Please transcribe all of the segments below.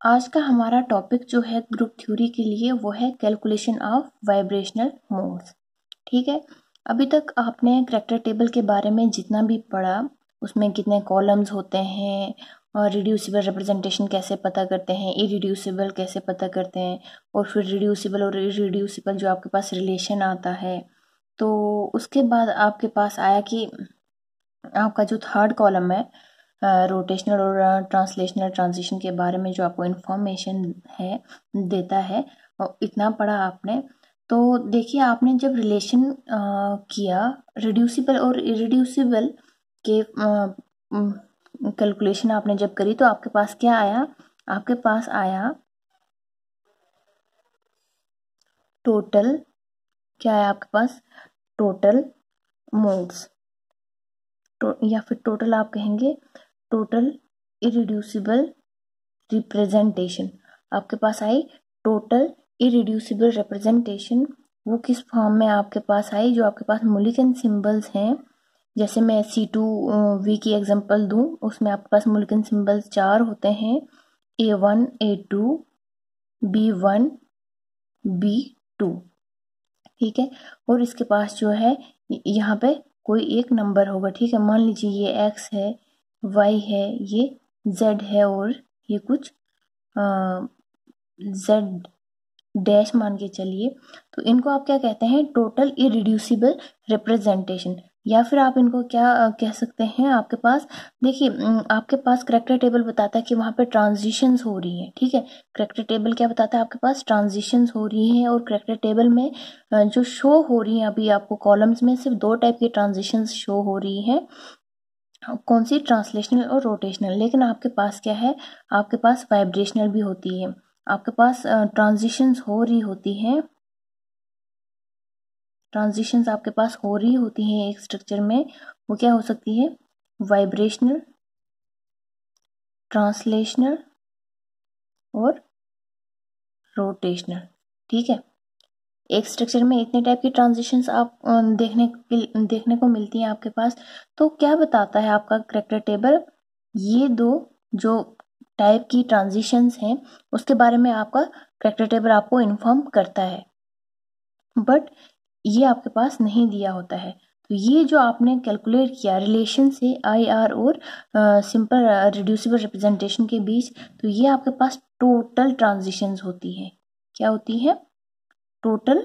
आज का हमारा टॉपिक जो है ग्रुप थ्योरी के लिए वो है कैलकुलेशन ऑफ वाइब्रेशनल मोड्स। ठीक है, अभी तक आपने करैक्टर टेबल के बारे में जितना भी पढ़ा उसमें कितने कॉलम्स होते हैं और रिड्यूसिबल रिप्रेजेंटेशन कैसे पता करते हैं, इरिड्यूसिबल कैसे पता करते हैं, और फिर रिड्यूसिबल और इरिड्यूसिबल जो आपके पास रिलेशन आता है। तो उसके बाद आपके पास आया कि आपका जो थर्ड कॉलम है रोटेशनल और ट्रांसलेशनल ट्रांजिशन के बारे में जो आपको इन्फॉर्मेशन है देता है, और इतना पढ़ा आपने। तो देखिए, आपने जब रिलेशन किया रिड्यूसिबल और इरिड्यूसिबल के कैलकुलेशन आपने जब करी तो आपके पास क्या आया? आपके पास आया टोटल, क्या है आपके पास? टोटल मोड्स, या फिर टोटल आप कहेंगे टोटल इरिड्यूसिबल रिप्रेजेंटेशन। आपके पास आई टोटल इरिड्यूसिबल रिप्रेजेंटेशन। वो किस फॉर्म में आपके पास आई? जो आपके पास मुलिकन सिंबल्स हैं, जैसे मैं C2V की एग्जांपल दूं, उसमें आपके पास मुलिकन सिंबल्स 4 होते हैं, A1 A2 B1 B2। ठीक है, और इसके पास जो है यहाँ पे कोई एक नंबर होगा। ठीक है, मान लीजिए ये X है, Y है, ये Z है, और ये कुछ Z डैश मान के चलिए। तो इनको आप क्या कहते हैं? Total irreducible representation. या फिर आप इनको क्या कह सकते हैं? आपके पास देखिए, आपके पास करैक्टर टेबल बताता है कि वहां पे ट्रांजिशंस हो रही हैं। ठीक है, करैक्टर टेबल क्या बताता है? आपके पास ट्रांजिशंस हो रही हैं, और करैक्टर टेबल में जो शो हो रही हैं अभी आपको कॉलम्स में सिर्फ 2 टाइप की ट्रांजिशंस शो हो रही हैं। कौन सी? ट्रांसलेशनल और रोटेशनल। लेकिन आपके पास क्या है? आपके पास वाइब्रेशनल भी होती है। आपके पास ट्रांजिशंस हो रही होती हैं, ट्रांजिशंस आपके पास हो रही होती हैं एक स्ट्रक्चर में। वो क्या हो सकती है? वाइब्रेशनल, ट्रांसलेशनल और रोटेशनल। ठीक है, एक स्ट्रक्चर में इतने टाइप की ट्रांजिशंस आप देखने को मिलती हैं आपके पास। तो क्या बताता है आपका करैक्टर टेबल? ये दो जो टाइप की ट्रांजिशंस हैं उसके बारे में आपका करैक्टर टेबल आपको इन्फॉर्म करता है, बट ये आपके पास नहीं दिया होता है। तो ये जो आपने कैलकुलेट किया रिलेशन से IR और सिंपल रिड्यूसिबल रिप्रेजेंटेशन के बीच, तो ये आपके पास टोटल ट्रांजिशंस होती है। क्या होती है? टोटल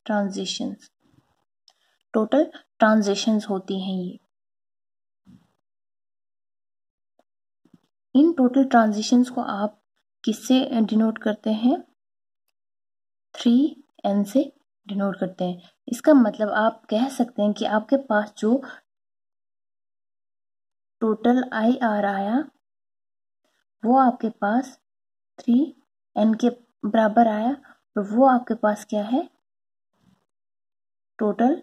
ट्रांजिशंस, टोटल ट्रांजिशंस होती हैं ये। इन टोटल ट्रांजिशंस को आप किससे डिनोट करते हैं? 3n से डिनोट करते हैं। इसका मतलब आप कह सकते हैं कि आपके पास जो टोटल IR आया वो आपके पास 3n के बराबर आया, और वो आपके पास क्या है? टोटल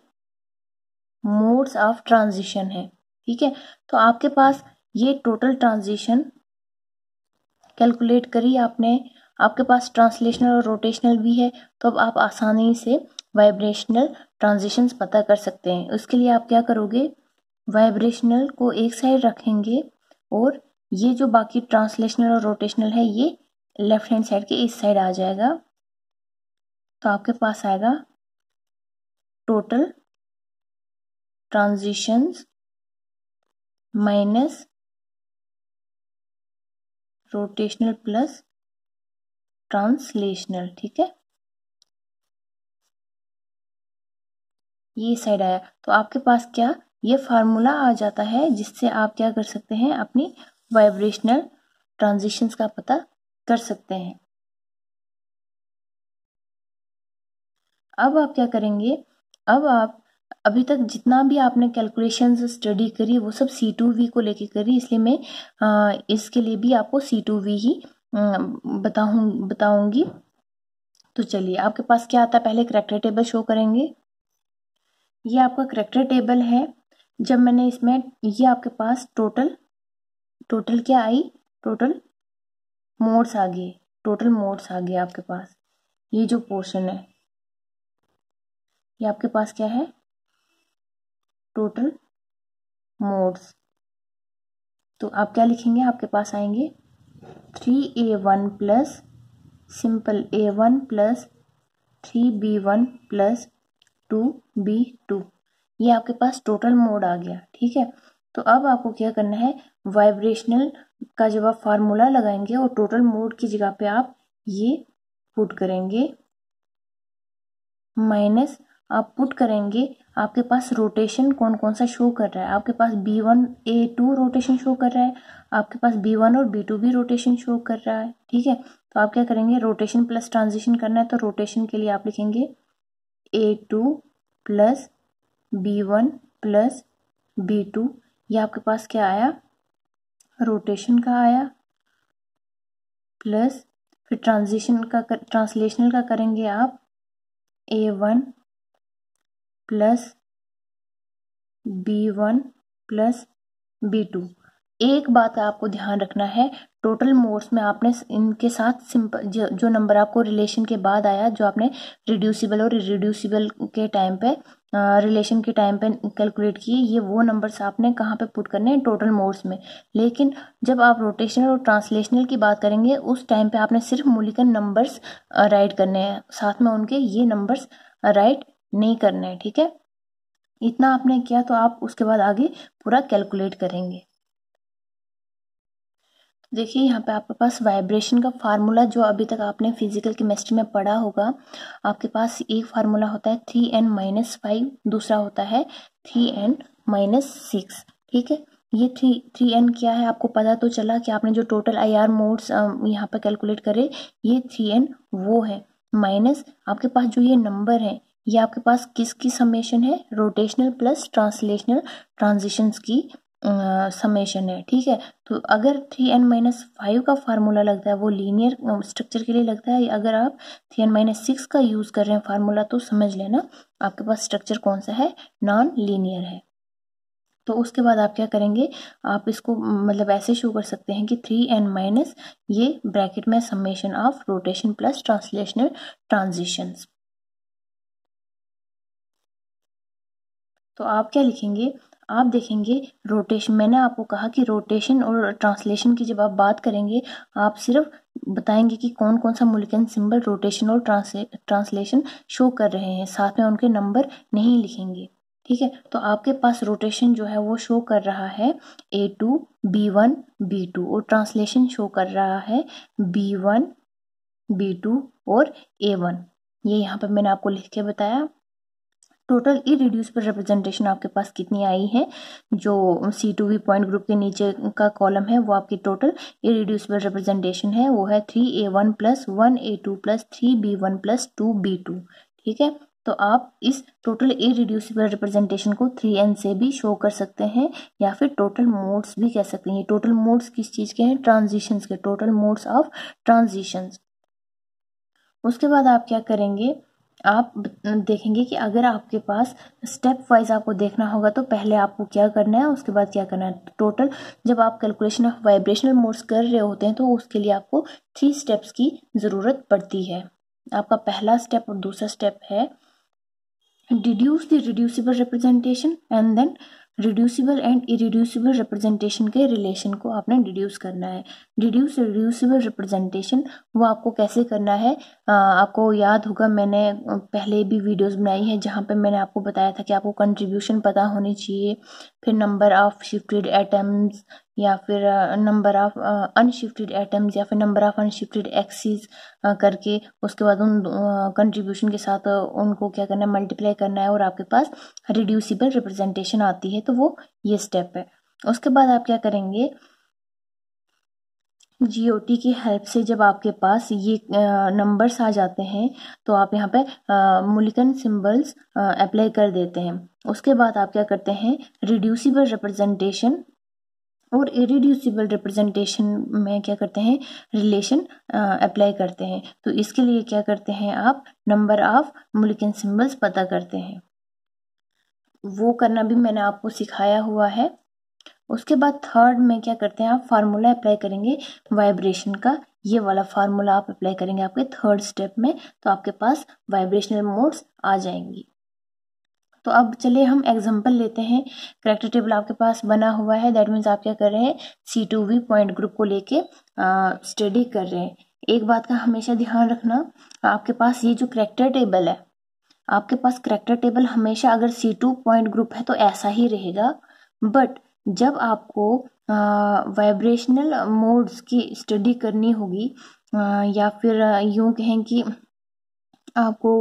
मोड्स ऑफ ट्रांजिशन है। ठीक है, तो आपके पास ये टोटल ट्रांजिशन कैलकुलेट करी आपने। आपके पास ट्रांसलेशनल और रोटेशनल भी है, तो अब आप आसानी से वाइब्रेशनल ट्रांजिशंस पता कर सकते हैं। उसके लिए आप क्या करोगे? वाइब्रेशनल को एक साइड रखेंगे, और ये जो बाकी ट्रांसलेशनल और रोटेशनल है ये लेफ्ट हैंड साइड के इस साइड आ जाएगा। तो आपके पास आएगा total transitions minus rotational plus translational. ठीक है, ये साइड आया। तो आपके पास क्या ये फार्मूला आ जाता है जिससे आप क्या कर सकते हैं? अपनी वाइब्रेशनल ट्रांजिशंस का पता कर सकते हैं। अब आप क्या करेंगे? अब आप अभी तक जितना भी आपने कैलकुलेशंस स्टडी करी वो सब C2V को लेके करी, इसलिए मैं इसके लिए भी आपको C2V ही बताऊंगी। तो चलिए, आपके पास क्या आता है? पहले करैक्टर टेबल शो करेंगे। ये आपका करैक्टर टेबल है। जब मैंने इसमें ये आपके पास टोटल क्या आई? टोटल मोड्स आ गए, टोटल मोड्स आ गए आपके पास। ये जो पोर्शन है ये आपके पास क्या है? Total modes. तो आप क्या लिखेंगे, आपके पास आएंगे 3a1 plus simple a1 plus 3b1 plus 2b2, ये आपके पास टोटल मोड आ गया। ठीक है, तो अब आपको क्या करना है, वाइब्रेशनल का जब आप फार्मूला लगाएंगे और टोटल मोड की जगह पे आप ये पुट करेंगे, माइनस आप पुट करेंगे आपके पास रोटेशन कौन कौन सा शो कर रहा है। आपके पास B1A2 रोटेशन शो कर रहा है, आपके पास B1 और B2 भी रोटेशन शो कर रहा है। ठीक है, तो आप क्या करेंगे, रोटेशन प्लस ट्रांजिशन करना है, तो रोटेशन के लिए आप लिखेंगे A2 plus B1 plus B2, ये आपके पास क्या आया, रोटेशन का आया, प्लस फिर ट्रांसलेशनल का करेंगे आप A1 plus B1 plus B2। एक बात का आपको ध्यान रखना है, टोटल मोड्स में आपने इनके साथ सिंपल जो नंबर आपको रिलेशन के बाद आया, जो आपने रिड्यूसिबल और इरिड्यूसिबल के टाइम पे रिलेशन के टाइम पे कैलकुलेट किए, ये वो नंबर्स आपने कहाँ पे पुट करने हैं, टोटल मोड्स में। लेकिन जब आप रोटेशनल और ट्रांसलेशनल की बात करेंगे उस टाइम पे आपने सिर्फ मूल्यांकन नंबर्स राइट करने हैं, साथ में उनके ये नंबर्स राइट नहीं करने हैं। ठीक है, इतना आपने किया तो आप उसके बाद आगे पूरा कैलकुलेट करेंगे। देखिए यहाँ पे आपके पास वाइब्रेशन का फार्मूला जो अभी तक आपने फिजिकल केमिस्ट्री में पढ़ा होगा, आपके पास एक फार्मूला होता है 3n-5, दूसरा होता है 3n-6। ठीक है, ये 3n क्या है आपको पता तो चला कि आपने जो टोटल IR मोड्स यहाँ पे कैलकुलेट करे, ये 3n वो है, माइनस आपके पास जो ये नंबर है ये आपके पास किसकी समेशन है, रोटेशनल प्लस ट्रांसलेशनल ट्रांजिशंस की समेशन है। ठीक है, तो अगर 3n-5 का फार्मूला लगता है वो लीनियर स्ट्रक्चर के लिए लगता है, अगर आप 3n-6 का यूज कर रहे हैं फार्मूला तो समझ लेना आपके पास स्ट्रक्चर कौन सा है, नॉन लीनियर है। तो उसके बाद आप क्या करेंगे, आप इसको मतलब ऐसे शो कर सकते हैं कि 3n- ये ब्रैकेट में summation of rotation plus translational transitions. तो आप क्या लिखेंगे, आप देखेंगे रोटेशन, मैंने आपको कहा कि रोटेशन और ट्रांसलेशन की जब आप बात करेंगे आप सिर्फ बताएंगे कि कौन कौन सा मूल्यांकन सिंबल रोटेशन और ट्रांसलेशन शो कर रहे हैं, साथ में उनके नंबर नहीं लिखेंगे। ठीक है, तो आपके पास रोटेशन जो है वो शो कर रहा है A2 B1 B2 और ट्रांसलेशन शो कर रहा है B1 B2 और A1, ये यहाँ पर मैंने आपको लिख के बताया। टोटल इरिड्यूसिबल रिप्रेजेंटेशन आपके पास कितनी आई है, जो C2V पॉइंट ग्रुप के नीचे का कॉलम है वो आपकी टोटल इरिड्यूसिबल रिप्रेजेंटेशन है, वो है 3a1 plus 1a2 plus 3b1 plus 2b2। ठीक है, तो आप इस टोटल इरिड्यूसिबल रिप्रेजेंटेशन को 3n से भी शो कर सकते हैं या फिर टोटल मोड्स भी कह सकते हैं। टोटल मोड्स किस चीज के हैं, ट्रांजिशंस के, टोटल मोड्स ऑफ ट्रांजिशंस। उसके बाद आप क्या करेंगे, आप देखेंगे कि अगर आपके पास स्टेप वाइज आपको देखना होगा तो पहले आपको क्या करना है, उसके बाद क्या करना है। टोटल जब आप कैलकुलेशन ऑफ वाइब्रेशनल मोड्स कर रहे होते हैं तो उसके लिए आपको 3 स्टेप्स की ज़रूरत पड़ती है। आपका पहला स्टेप और दूसरा स्टेप है deduce the reducible representation and then reducible and irreducible representation के रिलेशन को आपने डिड्यूस करना है। डिड्यूस रिड्यूसिबल रिप्रेजेंटेशन वो आपको कैसे करना है, आपको याद होगा मैंने पहले भी वीडियोस बनाई है जहाँ पे मैंने आपको बताया था कि आपको कंट्रीब्यूशन पता होनी चाहिए, फिर नंबर ऑफ शिफ्टेड एटम्स या फिर नंबर ऑफ अनशिफ्टेड एटम्स या फिर नंबर ऑफ अनशिफ्टेड एक्सिस करके उसके बाद उन कंट्रीब्यूशन के साथ उनको क्या करना है, मल्टीप्लाई करना है और आपके पास रिड्यूसिबल रिप्रेजेंटेशन आती है। तो वो ये स्टेप है। उसके बाद आप क्या करेंगे, GOT की हेल्प से जब आपके पास ये नंबर्स आ जाते हैं तो आप यहाँ पे मूल्यांकन सिंबल्स अप्लाई कर देते हैं। उसके बाद आप क्या करते हैं, रिड्यूसिबल रिप्रेजेंटेशन और इरिड्यूसिबल रिप्रेजेंटेशन में क्या करते हैं, रिलेशन अप्लाई करते हैं। तो इसके लिए क्या करते हैं, आप नंबर ऑफ मूल्यांकन सिंबल्स पता करते हैं, वो करना भी मैंने आपको सिखाया हुआ है। उसके बाद थर्ड में क्या करते हैं, आप फार्मूला अप्लाई करेंगे वाइब्रेशन का, ये वाला फार्मूला आप अप्लाई करेंगे आपके थर्ड स्टेप में, तो आपके पास वाइब्रेशनल मोड्स आ जाएंगी। तो अब चलिए हम एग्जांपल लेते हैं। करैक्टर टेबल आपके पास बना हुआ है, दैट मीन्स आप क्या कर रहे हैं, C2V पॉइंट ग्रुप को लेके स्टडी कर रहे हैं। एक बात का हमेशा ध्यान रखना, आपके पास ये जो करैक्टर टेबल है, आपके पास करैक्टर टेबल हमेशा अगर C2 पॉइंट ग्रुप है तो ऐसा ही रहेगा, बट जब आपको वाइब्रेशनल मोड्स की स्टडी करनी होगी, या फिर यूं कहें कि आपको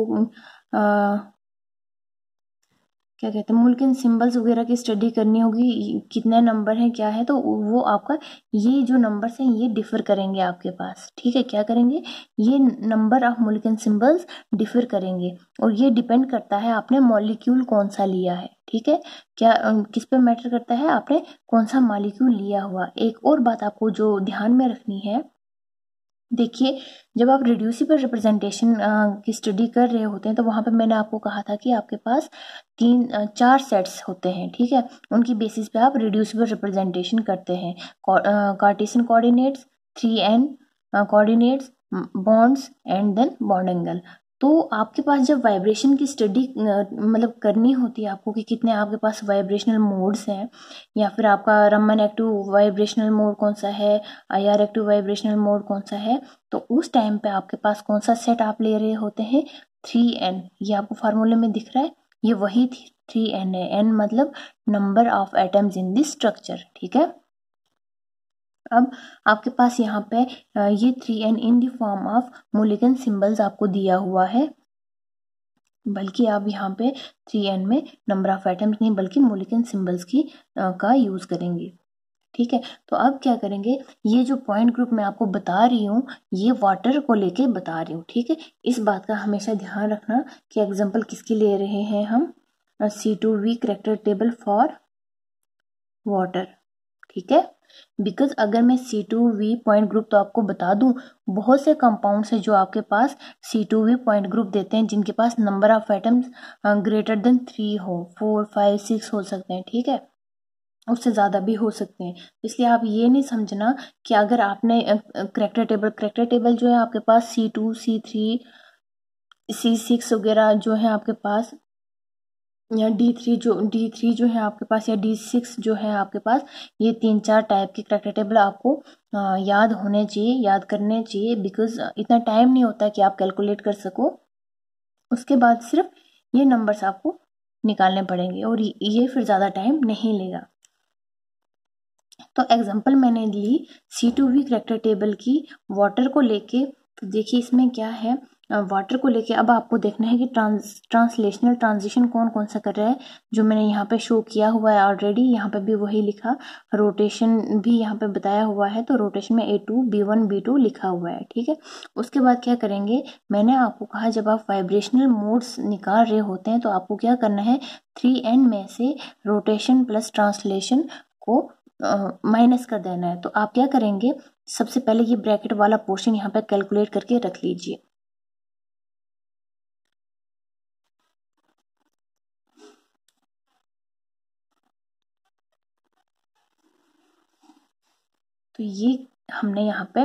क्या कहते हैं, मुल्किन सिंबल्स वगैरह की स्टडी करनी होगी, कितने नंबर हैं क्या है, तो वो आपका ये जो नंबर्स हैं ये डिफर करेंगे आपके पास, ठीक है। क्या करेंगे, ये नंबर ऑफ मुल्किन सिंबल्स डिफर करेंगे, और ये डिपेंड करता है आपने मॉलिक्यूल कौन सा लिया है, ठीक है। क्या किस पे मैटर करता है, आपने कौन सा मॉलिक्यूल लिया हुआ। एक और बात आपको जो ध्यान में रखनी है, देखिए जब आप रिड्यूसिबल रिप्रेजेंटेशन की स्टडी कर रहे होते हैं तो वहां पे मैंने आपको कहा था कि आपके पास 4 सेट्स होते हैं, ठीक है। उनकी बेसिस पे आप रिड्यूसिबल रिप्रेजेंटेशन करते हैं। Cartesian coordinates, 3n coordinates, bonds and then bond angle. तो आपके पास जब वाइब्रेशन की स्टडी मतलब करनी होती है आपको कि कितने आपके पास वाइब्रेशनल मोड्स हैं, या फिर आपका रमन एक्टिव वाइब्रेशनल मोड कौन सा है, IR एक्टिव वाइब्रेशनल मोड कौन सा है, तो उस टाइम पे आपके पास कौन सा सेट आप ले रहे होते हैं, 3n। ये आपको फार्मूले में दिख रहा है, ये वही 3n है। n मतलब number of atoms in this structure, ठीक है। अब आपके पास यहाँ पे ये 3n in the form of molecule symbols आपको दिया हुआ है, बल्कि आप यहाँ पे 3n में नंबर ऑफ एटम्स नहीं बल्कि मॉलिक्यूल सिंबल्स की का यूज करेंगे, ठीक है। तो अब क्या करेंगे, ये जो पॉइंट ग्रुप मैं आपको बता रही हूँ ये वाटर को लेके बता रही हूँ, ठीक है। इस बात का हमेशा ध्यान रखना कि एग्जाम्पल किसकी ले रहे हैं हम, C2V character table for water, ठीक है। बिकॉज अगर मैं C2V पॉइंट ग्रुप तो आपको बता दूं, बहुत से कंपाउंड्स है जो आपके पास C2V पॉइंट ग्रुप देते हैं जिनके पास number of atoms greater than 3 हो, 4, 5, 6 हो सकते हैं, ठीक है, उससे ज़्यादा भी हो सकते हैं। इसलिए आप ये नहीं समझना कि अगर आपने करैक्टर टेबल जो है आपके पास C2, C3, C6 वगैरह जो है आपके पास, या D3 जो है आपके पास, या D6 जो है आपके पास, ये 3-4 टाइप के करैक्टर टेबल आपको याद होने चाहिए, याद करने चाहिए, बिकॉज इतना टाइम नहीं होता कि आप कैलकुलेट कर सको। उसके बाद सिर्फ ये नंबर्स आपको निकालने पड़ेंगे और ये फिर ज़्यादा टाइम नहीं लेगा। तो एग्जांपल मैंने ली C2V करैक्टर टेबल की वाटर को लेके, तो देखिए इसमें क्या है, वाटर को लेके अब आपको देखना है कि ट्रांसलेशनल ट्रांजिशन कौन कौन सा कर रहा है, जो मैंने यहाँ पे शो किया हुआ है ऑलरेडी, यहाँ पे भी वही लिखा, रोटेशन भी यहाँ पे बताया हुआ है, तो रोटेशन में A2, B1, B2 लिखा हुआ है, ठीक है। उसके बाद क्या करेंगे, मैंने आपको कहा जब आप वाइब्रेशनल मोड्स निकाल रहे होते हैं तो आपको क्या करना है, 3n में से रोटेशन प्लस ट्रांसलेशन को माइनस कर देना है। तो आप क्या करेंगे, सबसे पहले ये ब्रैकेट वाला पोर्शन यहाँ पे कैलकुलेट करके रख लीजिए। तो ये हमने यहाँ पे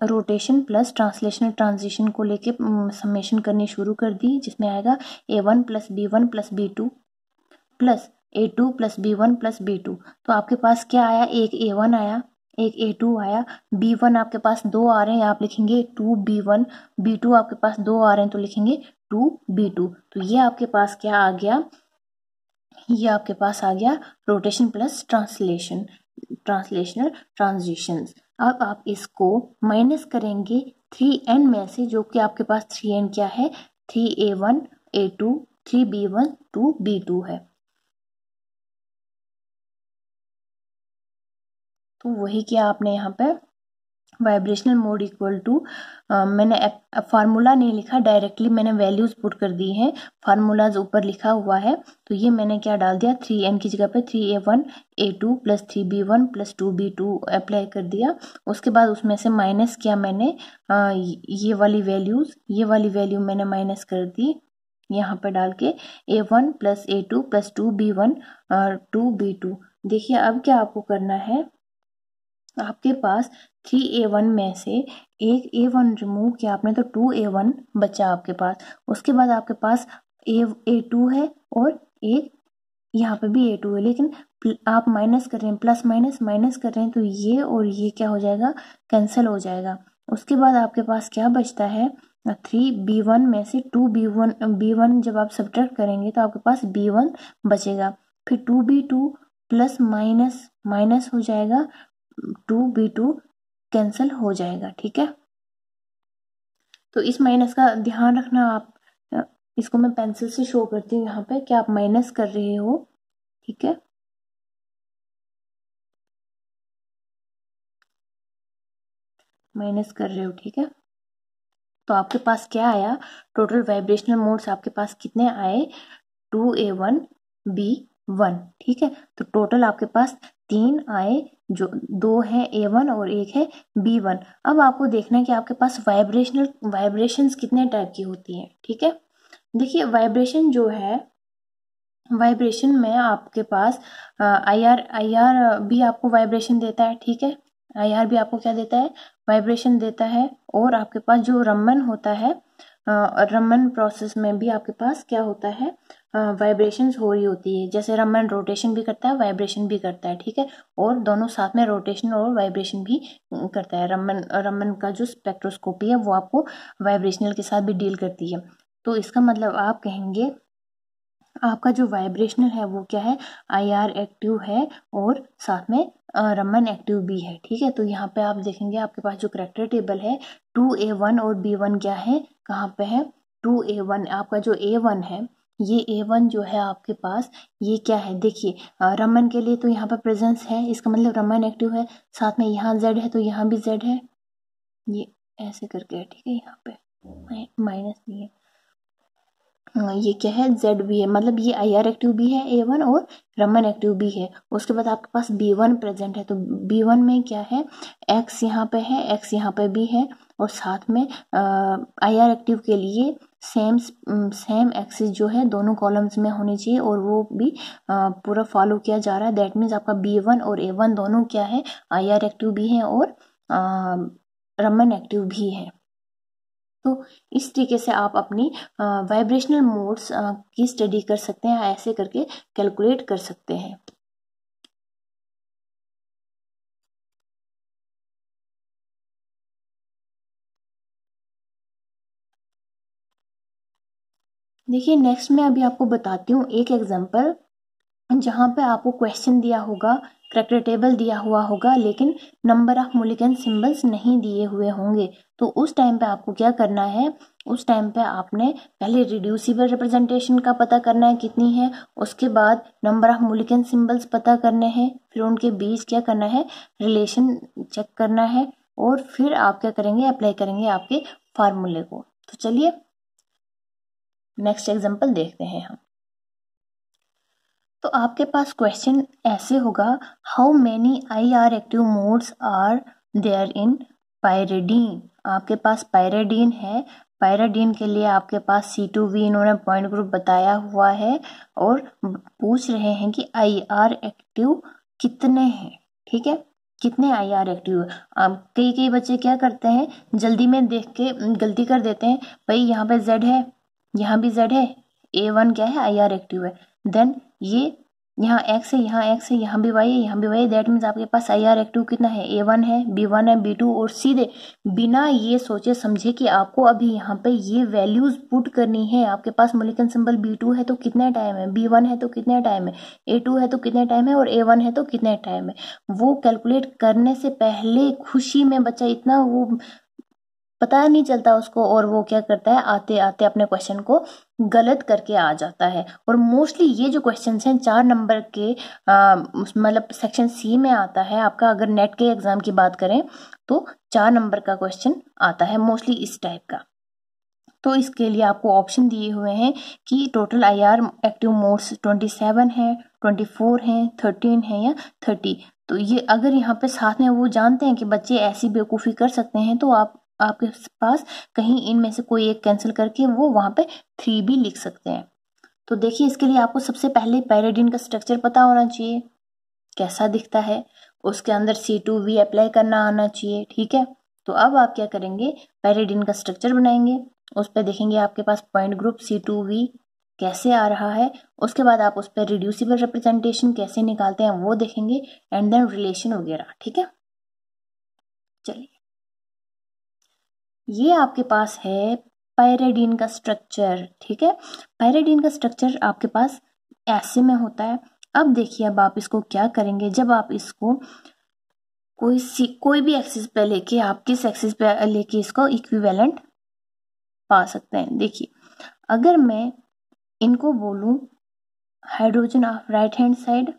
रोटेशन प्लस ट्रांसलेशनल ट्रांजिशन को लेके समेशन करनी शुरू कर दी, जिसमें आएगा A1 plus B1 plus B2 plus A2 plus B1 plus B2। तो आपके पास क्या आया, एक A1 आया, एक A2 आया, B1 आपके पास 2 आ रहे हैं, आप लिखेंगे 2B1, B2 आपके पास 2 आ रहे हैं तो लिखेंगे 2B2। तो ये आपके पास क्या आ गया, ये आपके पास आ गया रोटेशन प्लस ट्रांसलेशनल ट्रांजिशंस। अब आप इसको माइनस करेंगे 3n में से, जो कि आपके पास 3n क्या है, 3A1, A2, 3B1, 2B2 है। तो वही किया आपने यहाँ पे, वाइब्रेशनल मोड इक्वल टू, मैंने फार्मूला नहीं लिखा, डायरेक्टली मैंने वैल्यूज पुट कर दी हैं, फार्मूलाज ऊपर लिखा हुआ है, तो ये मैंने क्या डाल दिया, 3n की जगह पे 3A1, A2 plus 3B1 plus 2B2 apply कर दिया। उसके बाद उसमें से माइनस किया मैंने ये वाली वैल्यू मैंने माइनस कर दी यहाँ पर डाल के, A1 plus A2 plus 2B1 2B2। देखिए अब क्या आपको करना है, आपके पास 3A1 में से एक A1 रिमूव किया आपने तो 2A1 बचा आपके पास। उसके बाद आपके पास A2 है और एक यहाँ पे भी A2 है, लेकिन आप माइनस कर रहे हैं, प्लस माइनस माइनस कर रहे हैं, तो ये और ये क्या हो जाएगा, कैंसिल हो जाएगा। उसके बाद आपके पास क्या बचता है, 3B1 में से 2B1 जब आप सब्ट्रैक्ट करेंगे तो आपके पास B1 बचेगा। फिर 2B2 प्लस माइनस माइनस हो जाएगा, 2B2 कैंसिल हो जाएगा। ठीक है, तो इस माइनस का ध्यान रखना आप। इसको मैं पेंसिल से शो करती हूँ यहाँ पे कि आप माइनस कर रहे हो। ठीक है, माइनस कर रहे हो। ठीक है, तो आपके पास क्या आया, टोटल वाइब्रेशनल मोड्स आपके पास कितने आए, 2A1B1। ठीक है, तो टोटल आपके पास 3 आए, जो 2 है A1 और 1 है B1। अब आपको देखना है कि आपके पास वाइब्रेशंस कितने टाइप की होती है। ठीक है, देखिए वाइब्रेशन जो है, वाइब्रेशन में आपके पास आई आर भी आपको वाइब्रेशन देता है। ठीक है, आई आर भी आपको क्या देता है, वाइब्रेशन देता है। और आपके पास जो रमन होता है, रमन प्रोसेस में भी आपके पास क्या होता है, वाइब्रेशंस हो रही होती है। जैसे रमन रोटेशन भी करता है, वाइब्रेशन भी करता है। ठीक है, और दोनों साथ में रोटेशन और वाइब्रेशन भी करता है। रमन का जो स्पेक्ट्रोस्कोपी है वो आपको वाइब्रेशनल के साथ भी डील करती है। तो इसका मतलब आप कहेंगे आपका जो वाइब्रेशनल है वो क्या है, आई आर एक्टिव है और साथ में रमन एक्टिव भी है। ठीक है, तो यहाँ पे आप देखेंगे आपके पास जो करेक्टर टेबल है, 2A1 और B1 क्या है, कहाँ पे है, 2A1 आपका जो A1 है, ये A1 जो है आपके पास, ये क्या है, देखिए रमन के लिए तो यहाँ पे प्रेजेंस है, इसका मतलब रमन एक्टिव है। साथ में यहाँ Z है तो यहाँ भी Z है, ये ऐसे करके है। ठीक है, यहाँ पे माइनस नहीं है, ये क्या है, जेड भी है, मतलब ये आई आर एक्टिव भी है A1 और रमन एक्टिव भी है। उसके बाद आपके पास B1 प्रेजेंट है, तो B1 में क्या है, X यहाँ पे है, X यहाँ पे भी है। और साथ में आई आर एक्टिव के लिए सेम एक्सिस जो है दोनों कॉलम्स में होनी चाहिए और वो भी पूरा फॉलो किया जा रहा है। दैट मीन्स आपका B1 और A1 दोनों क्या है, आई आर एक्टिव भी है और रमन एक्टिव भी है। तो इस तरीके से आप अपनी वाइब्रेशनल मोड्स की स्टडी कर सकते हैं, ऐसे करके कैलकुलेट कर सकते हैं। देखिए नेक्स्ट मैं अभी आपको बताती हूँ एक एग्जांपल, जहाँ पे आपको क्वेश्चन दिया होगा, करेक्टर टेबल दिया हुआ होगा, लेकिन नंबर ऑफ मोलिक्यूल सिंबल्स नहीं दिए हुए होंगे। तो उस टाइम पे आपको क्या करना है, उस टाइम पे आपने पहले रिड्यूसिबल रिप्रेजेंटेशन का पता करना है कितनी है, उसके बाद नंबर ऑफ मोलिक्यूल सिंबल्स पता करने हैं, फिर उनके बीच क्या करना है, रिलेशन चेक करना है, और फिर आप क्या करेंगे, अप्लाई करेंगे आपके फार्मूले को। तो चलिए नेक्स्ट एग्जाम्पल देखते हैं हम। तो आपके पास क्वेश्चन ऐसे होगा, how many I R active modes are there in pyridine. आपके पास पायरिडीन है, पायरिडीन के लिए आपके पास C2V इन्होंने पॉइंट ग्रुप बताया हुआ है और पूछ रहे हैं कि आई आर एक्टिव कितने हैं। ठीक है, कितने आई आर एक्टिव है। अब कई कई बच्चे क्या करते हैं, जल्दी में देख के गलती कर देते हैं, भाई यहाँ पे Z है, यहाँ भी Z है, A1 क्या है, आई आर एक्टिव है, देन ये यहाँ X है, यहाँ X है, यहाँ भी Y है, यहाँ भी Y है। दैट मीन्स आपके पास आई आर एक्टिव कितना है, A1 है, B1 है, B2, और सीधे बिना ये सोचे समझे कि आपको अभी यहाँ पे ये वैल्यूज पुट करनी है। आपके पास मोलिक्यूलर सिंबल B2 है तो कितने टाइम है, B1 है तो कितने टाइम है, A2 है तो कितने टाइम है, और A1 है तो कितने टाइम है। वो कैलकुलेट करने से पहले खुशी में बच्चा इतना वो पता नहीं चलता उसको, और वो क्या करता है, आते आते अपने क्वेश्चन को गलत करके आ जाता है। और मोस्टली ये जो क्वेश्चन हैं 4 नंबर के मतलब सेक्शन C में आता है आपका, अगर नेट के एग्जाम की बात करें तो 4 नंबर का क्वेश्चन आता है मोस्टली इस टाइप का। तो इसके लिए आपको ऑप्शन दिए हुए हैं कि total I R active modes 27 है, 24 है, 13 है या 30। तो ये अगर यहाँ पे साथ में वो जानते हैं कि बच्चे ऐसी बेवकूफ़ी कर सकते हैं, तो आपके पास कहीं इनमें से कोई एक कैंसिल करके वो वहाँ पे 3 भी लिख सकते हैं। तो देखिए इसके लिए आपको सबसे पहले पायरिडीन का स्ट्रक्चर पता होना चाहिए, कैसा दिखता है, उसके अंदर C2V अप्लाई करना आना चाहिए। ठीक है, तो अब आप क्या करेंगे, पायरिडीन का स्ट्रक्चर बनाएंगे, उस पर देखेंगे आपके पास पॉइंट ग्रुप C2V कैसे आ रहा है, उसके बाद आप उस पर रिड्यूसिबल रिप्रेजेंटेशन कैसे निकालते हैं वो देखेंगे, एंड देन रिलेशन वगैरह। ठीक है, चलिए ये आपके पास है पायरिडीन का स्ट्रक्चर। ठीक है, पायरिडीन का स्ट्रक्चर आपके पास ऐसे में होता है। अब देखिए, अब आप इसको क्या करेंगे, जब आप इसको कोई भी एक्सिस पे लेके, आप किस एक्सिस पे लेके इसको इक्विवेलेंट पा सकते हैं। देखिए, अगर मैं इनको बोलूं hydrogen of right hand side,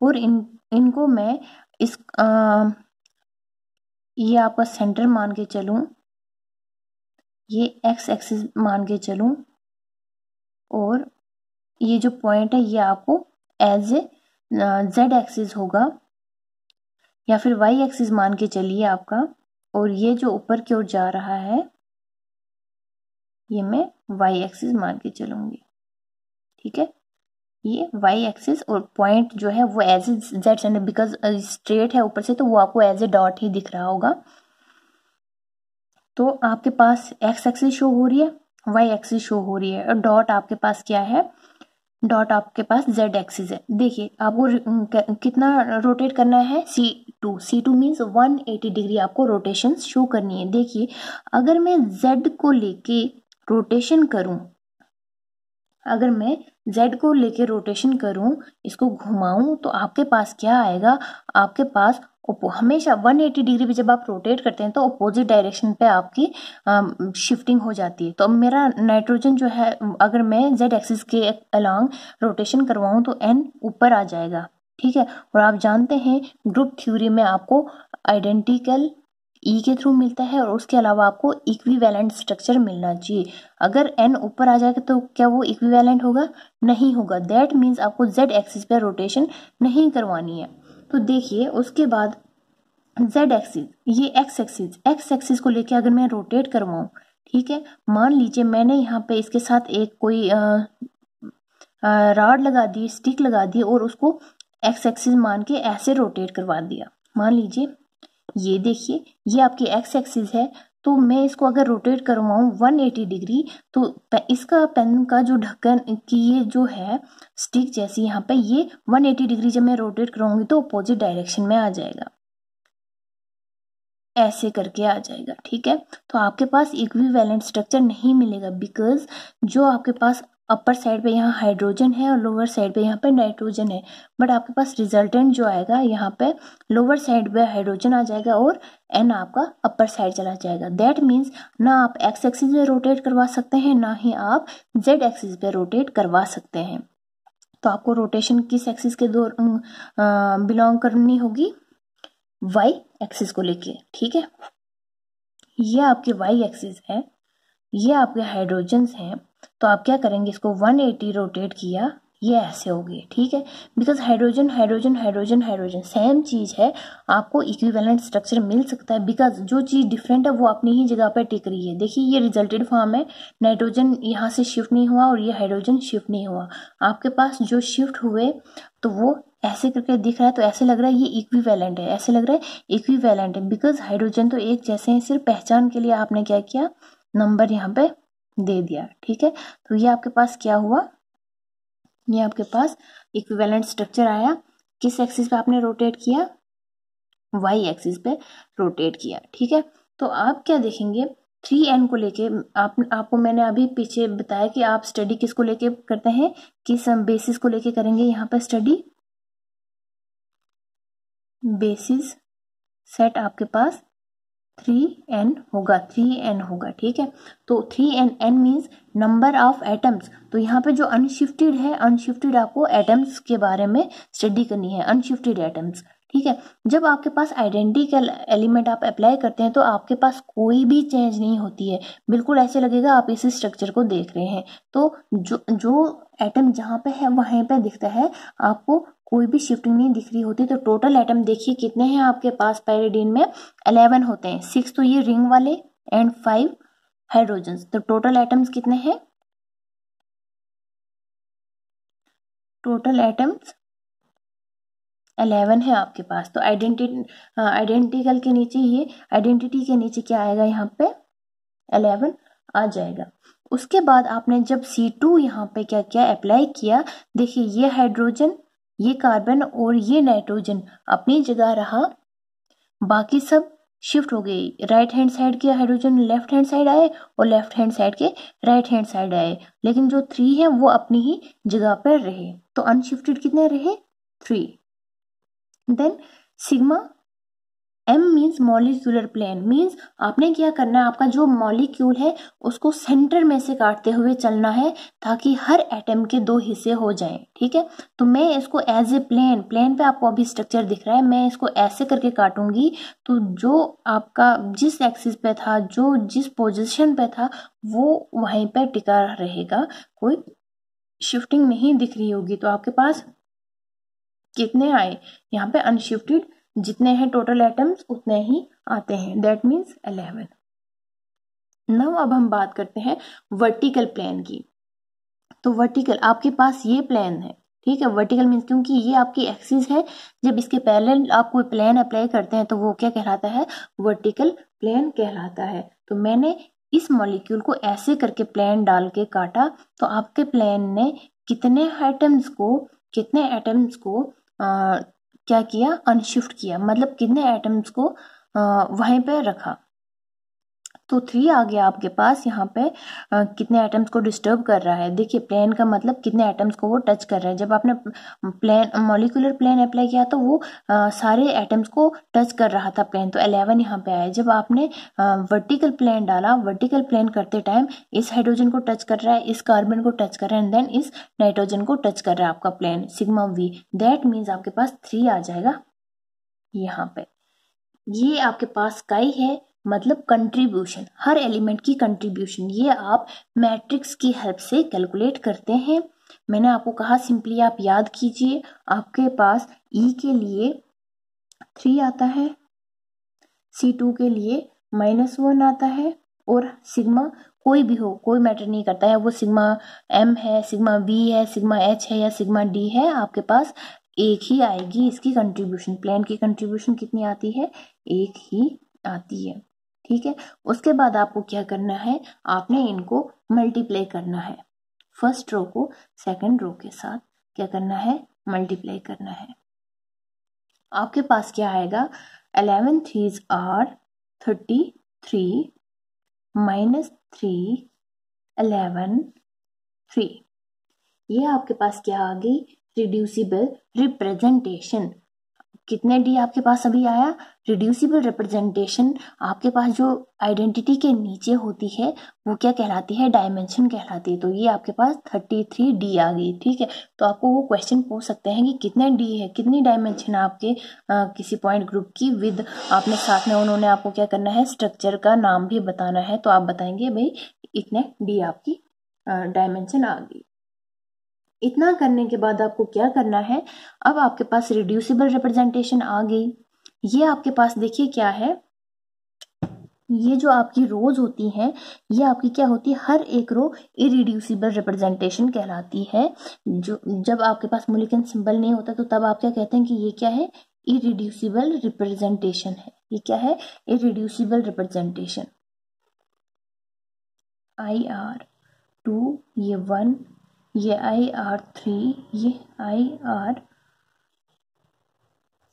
और इनको मैं इस ये आपका सेंटर मान के चलूं, ये एक्स एक्सिस मान के चलूं, और ये जो पॉइंट है ये आपको एज ए जेड एक्सिस होगा, या फिर वाई एक्सिस मान के चलिए आपका, और ये जो ऊपर की ओर जा रहा है ये मैं वाई एक्सिस मान के चलूंगी। ठीक है, ये वाई एक्सिस, और पॉइंट जो है वो as a Z centre, because straight है ऊपर से तो वो आपको एज ए डॉट ही दिख रहा होगा। तो आपके पास एक्स एक्सिस शो हो रही है, वाई एक्सिस शो हो रही है, और डॉट आपके पास क्या है, डॉट आपके पास जेड एक्सिस है। देखिए आपको कितना रोटेट करना है, C2 मीन्स 180 डिग्री आपको रोटेशन शो करनी है। देखिए अगर मैं जेड को लेके रोटेशन करूं, अगर मैं z को लेके रोटेशन करूं, इसको घुमाऊं, तो आपके पास क्या आएगा, आपके पास हमेशा 180 डिग्री पे जब आप रोटेट करते हैं तो अपोजिट डायरेक्शन पे आपकी शिफ्टिंग हो जाती है। तो अब मेरा नाइट्रोजन जो है, अगर मैं z एक्सिस के अलोंग रोटेशन करवाऊं तो n ऊपर आ जाएगा। ठीक है, और आप जानते हैं ग्रुप थ्योरी में आपको आइडेंटिकल ई के थ्रू मिलता है, और उसके अलावा आपको इक्विवेलेंट स्ट्रक्चर मिलना चाहिए। अगर n ऊपर आ जाएगा तो क्या वो इक्विवेलेंट होगा, नहीं होगा। दैट मीन्स आपको z एक्सिस पे रोटेशन नहीं करवानी है। तो देखिए उसके बाद z एक्सिस, ये x एक्सिस को लेके अगर मैं रोटेट करवाऊं, ठीक है, मान लीजिए मैंने यहाँ पे इसके साथ एक कोई रॉड लगा दी, स्टिक लगा दी, और उसको x एक्सिस मान के ऐसे रोटेट करवा दिया। मान लीजिए ये देखिए ये आपकी एक्स एक्सिस है, तो मैं इसको अगर रोटेट करवाऊं 180 डिग्री, तो इसका पेन का जो ढक्कन की ये जो है स्टिक जैसी यहाँ पे, ये 180 डिग्री जब मैं रोटेट कराऊंगी तो अपोजिट डायरेक्शन में आ जाएगा, ऐसे करके आ जाएगा। ठीक है, तो आपके पास इक्विवेलेंट स्ट्रक्चर नहीं मिलेगा, बिकॉज जो आपके पास अपर साइड पे यहाँ हाइड्रोजन है और लोअर साइड पे यहाँ पे नाइट्रोजन है, बट आपके पास रिजल्टेंट जो आएगा यहाँ पे लोअर साइड पे हाइड्रोजन आ जाएगा और एन आपका अपर साइड चला जाएगा। दैट मीन्स ना आप एक्स एक्सिस पे रोटेट करवा सकते हैं, ना ही आप जेड एक्सिस पे रोटेट करवा सकते हैं। तो आपको रोटेशन किस एक्सिस के दो बिलोंग करनी होगी, वाई एक्सिस को लेके। ठीक है, ये आपके वाई एक्सिस है, ये आपके हाइड्रोजन्स हैं, तो आप क्या करेंगे, इसको 180 रोटेट किया, ये ऐसे हो गए। ठीक है, because hydrogen hydrogen hydrogen hydrogen same चीज है, आपको इक्विवेलेंट स्ट्रक्चर मिल सकता है, बिकॉज जो चीज डिफरेंट है वो अपनी ही जगह पर टिक रही है। देखिए ये रिजल्टेड फॉर्म है, नाइट्रोजन यहाँ से शिफ्ट नहीं हुआ और ये हाइड्रोजन शिफ्ट नहीं हुआ। आपके पास जो शिफ्ट हुए तो वो ऐसे करके दिख रहा है, तो ऐसे लग रहा है ये इक्विवेलेंट है, ऐसे लग रहा है इक्विवेलेंट है, बिकॉज हाइड्रोजन तो एक जैसे हैं, सिर्फ पहचान के लिए आपने क्या किया, नंबर यहाँ पे दे दिया। ठीक है, तो ये आपके पास क्या हुआ, ये आपके पास इक्विवेलेंट स्ट्रक्चर आया। किस एक्सिस पे आपने रोटेट किया, वाई एक्सिस पे रोटेट किया। ठीक है, तो आप क्या देखेंगे, 3n को लेके आपको मैंने अभी पीछे बताया कि आप स्टडी किसको लेके करते हैं, किस बेसिस को लेके करेंगे यहाँ पे स्टडी, बेसिस सेट आपके पास 3n होगा, 3n होगा। ठीक है, तो 3n means number of atoms, तो यहाँ पे जो अनशिफ्टेड है, अनशिफ्टेड आपको एटम्स के बारे में स्टडी करनी है, अनशिफ्टेड एटम्स। ठीक है, जब आपके पास आइडेंटिकल एलिमेंट आप अप्लाई करते हैं तो आपके पास कोई भी चेंज नहीं होती है, बिल्कुल ऐसे लगेगा आप इस स्ट्रक्चर को देख रहे हैं। तो जो एटम जहाँ पे है वहीं पे दिखता है, आपको कोई भी शिफ्टिंग नहीं दिख रही होती। तो टोटल एटम देखिए कितने हैं आपके पास, पायरिडीन में 11 होते हैं, 6 तो ये रिंग वाले एंड 5 हाइड्रोजन। तो टोटल एटम्स कितने हैं, टोटल एटम्स 11 है आपके पास। तो आइडेंटिकल के नीचे, ये आइडेंटिटी के नीचे क्या आएगा, यहाँ पे 11 आ जाएगा। उसके बाद आपने जब C2 यहाँ पे क्या किया, अप्लाई किया, देखिए ये हाइड्रोजन, ये कार्बन और ये नाइट्रोजन अपनी जगह रहा, बाकी सब शिफ्ट हो गई। राइट हैंड साइड के हाइड्रोजन लेफ्ट हैंड साइड आए और लेफ्ट हैंड साइड के राइट हैंड साइड आए, लेकिन जो 3 है वो अपनी ही जगह पर रहे। तो अनशिफ्टेड कितने रहे, 3। Then sigma M means molecular plane, means आपने क्या करना है, आपका जो मॉलिक्यूल है उसको सेंटर में से काटते हुए चलना है ताकि हर एटम के 2 हिस्से हो जाएं, ठीक है। तो मैं इसको एज ए प्लेन पे आपको अभी स्ट्रक्चर दिख रहा है, मैं इसको ऐसे करके काटूंगी तो जो आपका जिस एक्सिस पे था, जो जिस पोजीशन पे था वो वहीं पे टिका रहेगा, कोई शिफ्टिंग नहीं दिख रही होगी। तो आपके पास कितने आए यहाँ पे, अनशिफ्टेड जितने हैं टोटल एटम्स उतने ही आते हैं, दैट मीन्स 11। नाउ अब हम बात करते हैं वर्टिकल प्लेन की। तो वर्टिकल आपके पास ये प्लेन है, ठीक है। वर्टिकल मीन्स क्योंकि ये आपकी एक्सिस है, जब इसके पैरेलल आप कोई प्लेन अप्लाई करते हैं तो वो क्या कहलाता है, वर्टिकल प्लेन कहलाता है। तो मैंने इस मॉलिक्यूल को ऐसे करके प्लेन डाल के काटा, तो आपके प्लेन ने कितने एटम्स को क्या किया, अनशिफ्ट किया, मतलब कितने एटम्स को वहीं पे रखा। तो 3 आ गया आपके पास। यहाँ पे कितने एटम्स को डिस्टर्ब कर रहा है, देखिए प्लेन का मतलब कितने एटम्स को वो टच कर रहा है। जब आपने मॉलिक्यूलर प्लेन अप्लाई किया तो वो सारे एटम्स को टच कर रहा था प्लेन, तो 11 यहाँ पे आया। जब आपने वर्टिकल प्लेन डाला, वर्टिकल प्लेन करते टाइम इस हाइड्रोजन को टच कर रहा है, इस कार्बन को टच कर रहा है, एंड देन इस नाइट्रोजन को टच कर रहा है आपका plane, sigma V। That means आपके पास 3 आ जाएगा यहाँ पे। ये आपके पास काई है, मतलब कंट्रीब्यूशन, हर एलिमेंट की कंट्रीब्यूशन, ये आप मैट्रिक्स की हेल्प से कैलकुलेट करते हैं। मैंने आपको कहा सिंपली आप याद कीजिए, आपके पास E के लिए 3 आता है, C2 के लिए -1 आता है, और सिग्मा कोई भी हो, कोई मैटर नहीं करता है, वो सिग्मा M है, सिग्मा V है, सिग्मा H है या सिग्मा D है, आपके पास एक ही आएगी इसकी कंट्रीब्यूशन। प्लेन की कंट्रीब्यूशन कितनी आती है, एक ही आती है, ठीक है। उसके बाद आपको क्या करना है, आपने इनको मल्टीप्लाई करना है, फर्स्ट रो को सेकंड रो के साथ क्या करना है, मल्टीप्लाई करना है। आपके पास क्या आएगा, 11 3s are 33 -3 11 3। ये आपके पास क्या आ गई, रिड्यूसिबल रिप्रेजेंटेशन। कितने डी आपके पास अभी आया, रिड्यूसिबल रिप्रेजेंटेशन। आपके पास जो आइडेंटिटी के नीचे होती है वो क्या कहलाती है, डायमेंशन कहलाती है। तो ये आपके पास 33 डी आ गई, ठीक है। तो आपको वो क्वेश्चन पूछ सकते हैं कि कितने डी है, कितनी डायमेंशन आपके किसी पॉइंट ग्रुप की विद, आपने साथ में उन्होंने आपको क्या करना है, स्ट्रक्चर का नाम भी बताना है, तो आप बताएंगे भाई इतने डी आपकी डायमेंशन आ गई। इतना करने के बाद आपको क्या करना है, अब आपके पास रिड्यूसिबल रिप्रेजेंटेशन आ गई। ये आपके पास देखिए क्या है, ये जो आपकी रोज होती हैं, ये आपकी क्या होती है, हर एक रो इरिड्यूसिबल रिप्रेजेंटेशन कहलाती है। जो जब आपके पास मोलिक्यूलर सिंबल नहीं होता तो तब आप क्या कहते हैं कि ये क्या है, इरिड्यूसिबल रिप्रेजेंटेशन है। ये क्या है, इरिड्यूसिबल रिप्रेजेंटेशन। IR2 ये 1, ये IR3, ये IR4।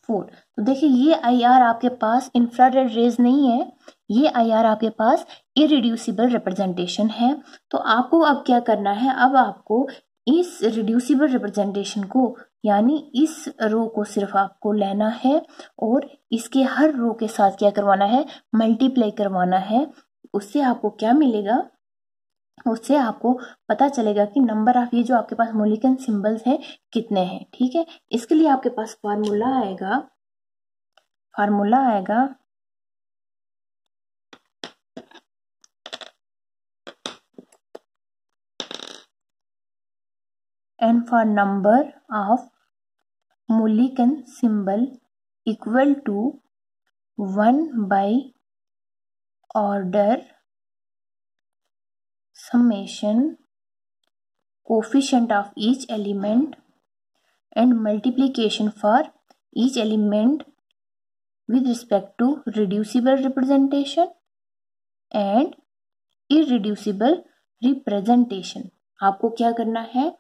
तो देखिए ये IR आपके पास इंफ्रारेड रेज नहीं है, ये IR आपके पास इरिड्यूसिबल रिप्रेजेंटेशन है। तो आपको अब क्या करना है, अब आपको इस रिड्यूसिबल रिप्रेजेंटेशन को, यानी इस रो को सिर्फ आपको लेना है और इसके हर रो के साथ क्या करवाना है, मल्टीप्लाई करवाना है। उससे आपको क्या मिलेगा, उससे आपको पता चलेगा कि नंबर ऑफ ये जो आपके पास मोलिक्यूलर सिंबल्स हैं कितने हैं, ठीक है। इसके लिए आपके पास फार्मूला आएगा N for number of molecule symbol equal to 1 by order summation coefficient of each element and multiplication for each element with respect to reducible representation and irreducible representation. आपको क्या करना है,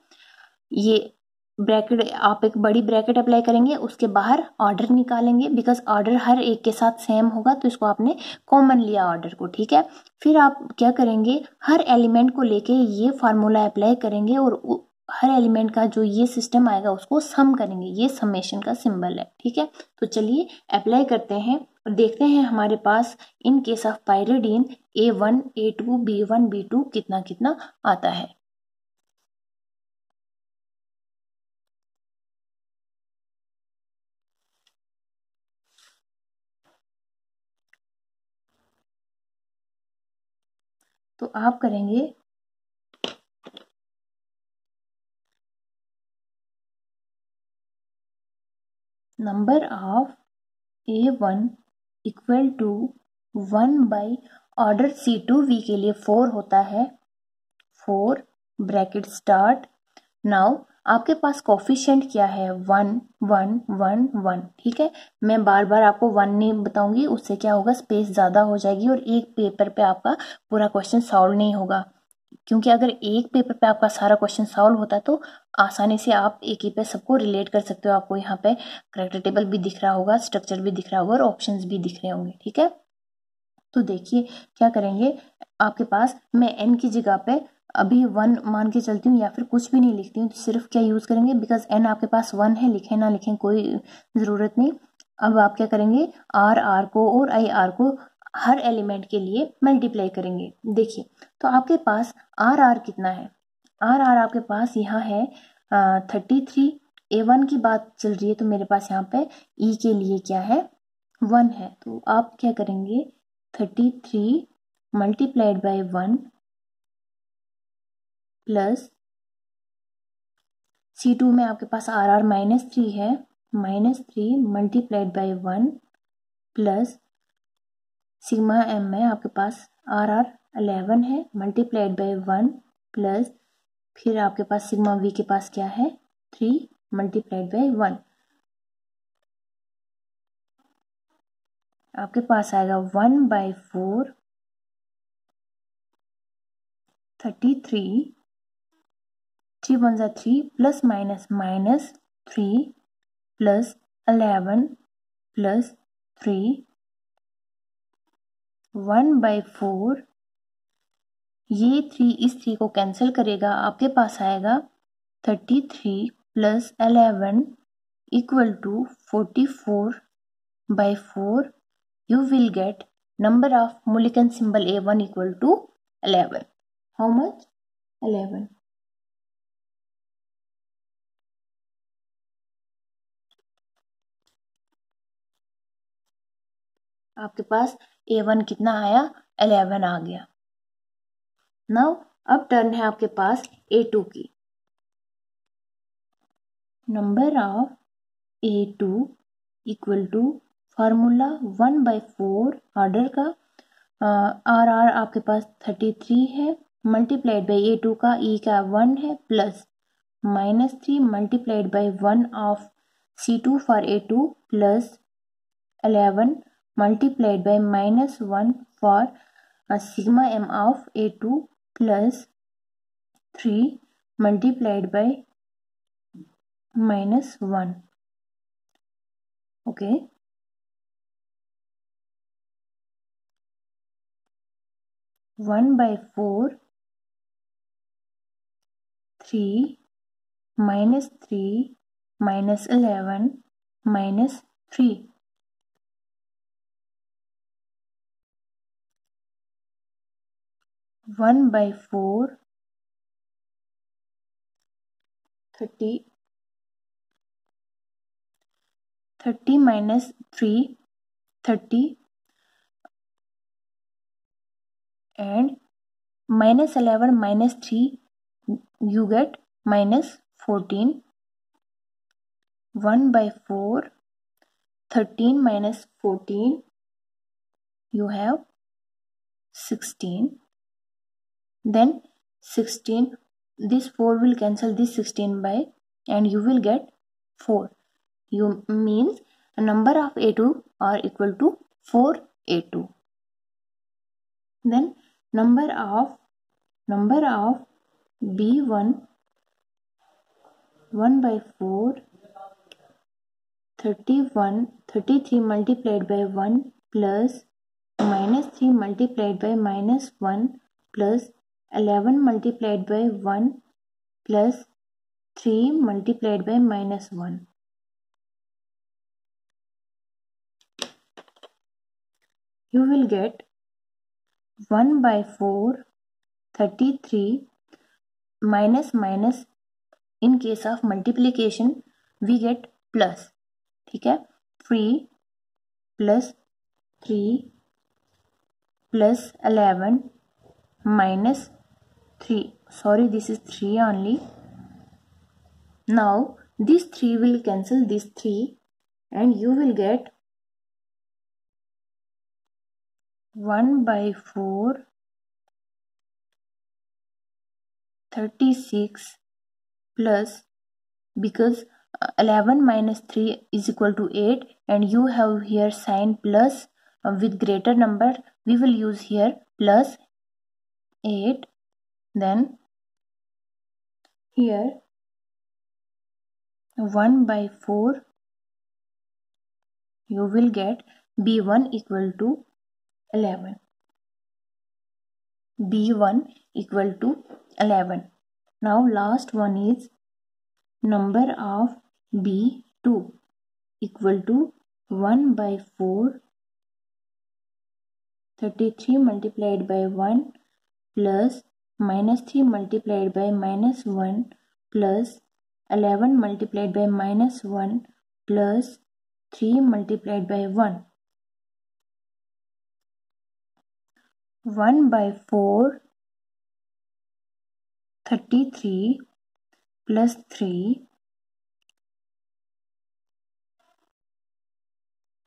ये ब्रैकेट, आप एक बड़ी ब्रैकेट अप्लाई करेंगे, उसके बाहर ऑर्डर निकालेंगे, बिकॉज ऑर्डर हर एक के साथ सेम होगा, तो इसको आपने कॉमन लिया ऑर्डर को, ठीक है। फिर आप क्या करेंगे, हर एलिमेंट को लेके ये फार्मूला अप्लाई करेंगे और हर एलिमेंट का जो ये सिस्टम आएगा उसको सम करेंगे, ये समेशन का सिंबल है, ठीक है। तो चलिए अप्लाई करते हैं और देखते हैं हमारे पास in case of pyridine A1 A2 B1 B2 कितना कितना आता है। तो आप करेंगे number of A1 equal to 1 by order C2V के लिए 4 होता है, 4 ब्रैकेट स्टार्ट। नाउ आपके पास कोफिशिएंट क्या है, 1 1 1 1, ठीक है। मैं बार बार आपको 1 नहीं बताऊंगी, उससे क्या होगा, स्पेस ज़्यादा हो जाएगी और एक पेपर पे आपका पूरा क्वेश्चन सॉल्व नहीं होगा, क्योंकि अगर एक पेपर पे आपका सारा क्वेश्चन सॉल्व होता तो आसानी से आप एक ही पे सबको रिलेट कर सकते हो। आपको यहाँ पे करेक्टर टेबल भी दिख रहा होगा, स्ट्रक्चर भी दिख रहा होगा और ऑप्शंस भी दिख रहे होंगे, ठीक है। तो देखिए क्या करेंगे, आपके पास मैं n की जगह पे अभी 1 मान के चलती हूँ या फिर कुछ भी नहीं लिखती हूँ, तो सिर्फ क्या यूज करेंगे, बिकॉज n आपके पास 1 है, लिखे ना लिखें कोई जरूरत नहीं। अब आप क्या करेंगे, r को और ir को हर एलिमेंट के लिए मल्टीप्लाई करेंगे। देखिए तो आपके पास r कितना है, r आपके पास यहाँ है 33। A1 की बात चल रही है तो मेरे पास यहाँ पे e के लिए क्या है, 1 है। तो आप क्या करेंगे, 33 मल्टीप्लाइड बाय 1 प्लस C2 में आपके पास R -3 है, -3 multiplied by 1 plus sigma m में आपके पास R 11 है, मल्टीप्लाइड बाय 1 प्लस फिर आपके पास सिग्मा v के पास क्या है, 3 मल्टीप्लाइड बाय 1। आपके पास आएगा 1/4 33, 3 1 3 प्लस माइनस -3 प्लस 11 प्लस 3 1/4। ये 3 इस 3 को कैंसिल करेगा, आपके पास आएगा 33 plus 11 equal to 44/4। You will get number of Mulliken symbol A1 equal to 11. How much? 11. आपके पास A1 कितना आया, 11 आ गया। नाउ अब टर्न है आपके पास A2 की। Number of A2 equal to formula 1/4 order का R आपके पास 33 है, मल्टीप्लाइड बाई A2 का E का 1 है, plus -3 multiplied by 1 of C2 for A2 plus 11 multiplied by -1 for sigma m of A2 plus 3 multiplied by -1. Okay. (1/4) 3 -3 -11 -3. (1/4) 30 -3 30 and -11 -3 you get -14. 1/4 13 minus 14 you have 16. Then 16, this 4 will cancel this 16 by and you will get 4. You means a number of A2 are equal to 4 A2. Then number of number of b1 1 by 4 33 multiplied by 1 plus minus 3 multiplied by minus 1 plus 11 multiplied by 1 plus 3 multiplied by minus 1. You will get 1 by 4 33 minus minus. In case of multiplication we get plus. ठीक है, 3 plus 3 plus 11 minus 3. Sorry, this is 3 only. Now this 3 will cancel this 3 and you will get 1 by 4 36 plus, because 11 minus 3 is equal to 8 and you have here sign plus with greater number, we will use here plus 8. Then here 1 by 4 you will get b1 equal to 11. b1 equal to 11. Now last one is number of b2 equal to 1 by 4 33 multiplied by 1 plus minus 3 multiplied by minus 1 plus 11 multiplied by minus 1 plus 3 multiplied by 1. 1 by 4 33 plus 3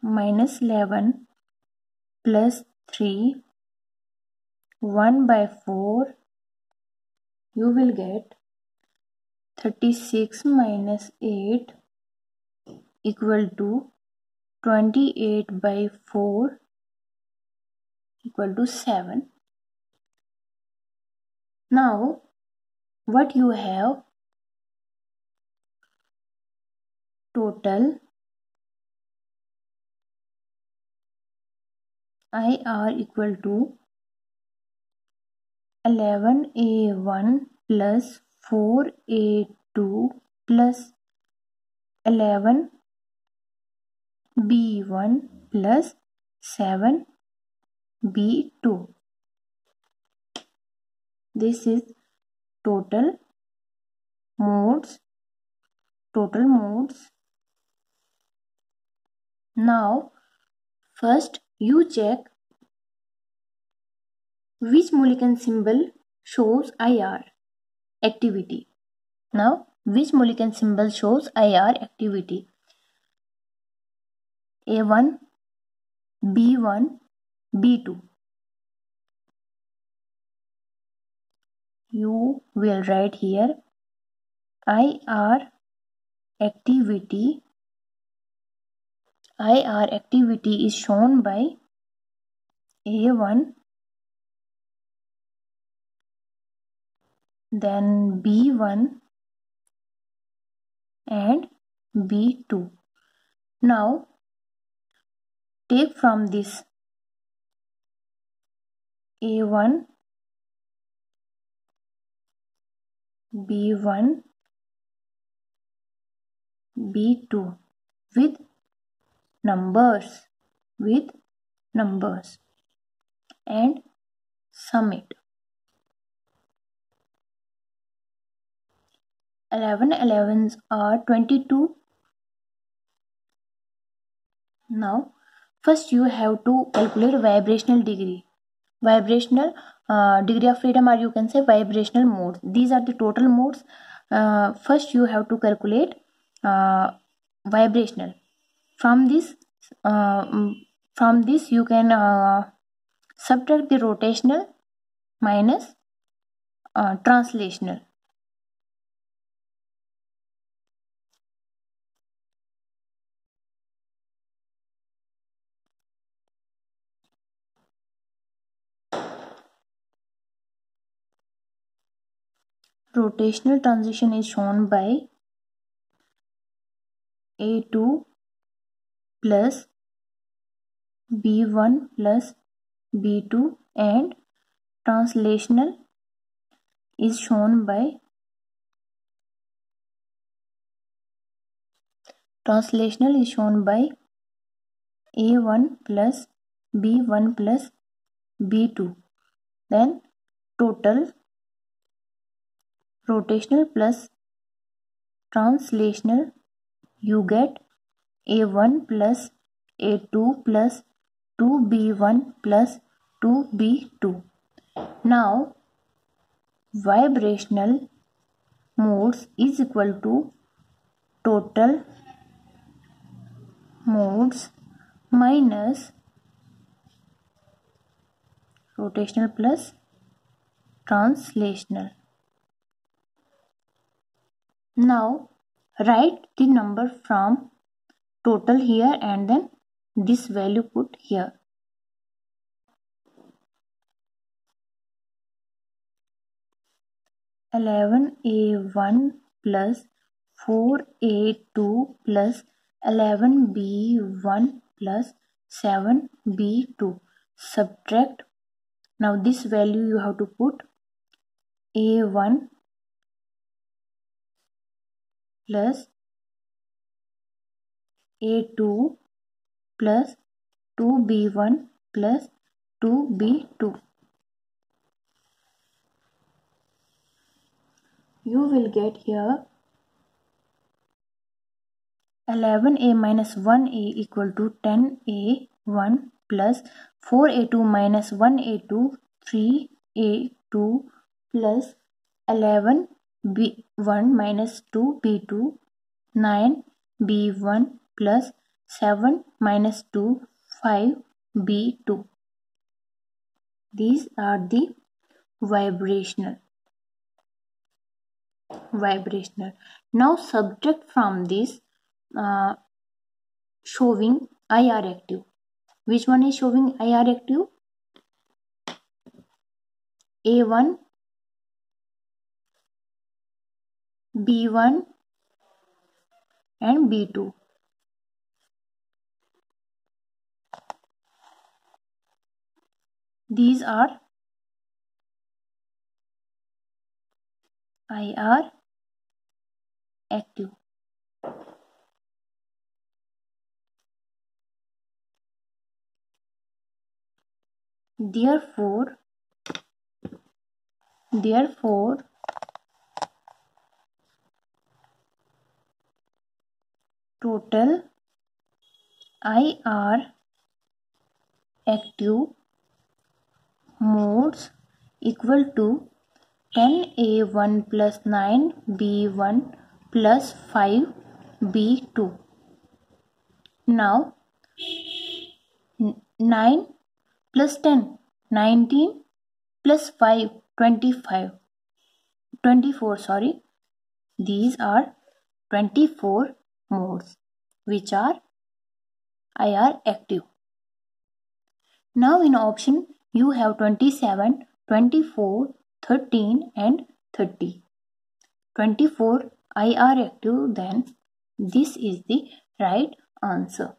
minus 11 plus 3, 1 by 4 you will get 36 minus 8 equal to 28 by 4 equal to 7. Now what you have, total IR equal to 11A1 plus 4A2 plus 11B1 plus 7B2. This is total modes. Now first you check which Mulliken symbol shows IR activity. Now which Mulliken symbol shows IR activity? A1, B1, B2. You will write here IR activity. IR activity is shown by A1, then B1 and B2. Now take from this A1, B1, B2 with numbers and sum it. 11 11s are 22. Now first you have to calculate vibrational degree. Vibrational degree of freedom, or you can say vibrational modes. These are the total modes. First you have to calculate vibrational. From this you can subtract the rotational minus translational. rotational transition is shown by A2 plus B1 plus B2, and translational is shown by A1 plus B1 plus B2. Then total rotational plus translational, you get A1 plus A2 plus 2B1 plus 2B2. Now vibrational modes is equal to total modes minus rotational plus translational. Now write the number from total here and then this value put here. (11A1 plus 4A2 plus 11B1 plus 7B2). Subtract. Now this value you have to put A1 plus A2 plus 2B1 plus 2B2. You will get here 11A minus 1A equal to 10A1 plus 4A2 minus 1A2 3A2 plus 11B1 minus 2B2 9B1 plus 7 minus 2 5B2. These are the vibrational. Now subtract from this showing IR active. Which one is showing IR active? A1, B1 and B2. These are IR active. Therefore total IR active modes equal to 10A1 plus 9B1 plus 5B2. Now 9 plus 10, 19 plus 5, 24. These are 24 modes which are IR active. Now in option you have 27, 24, 13 and 30. 24 IR active, then this is the right answer.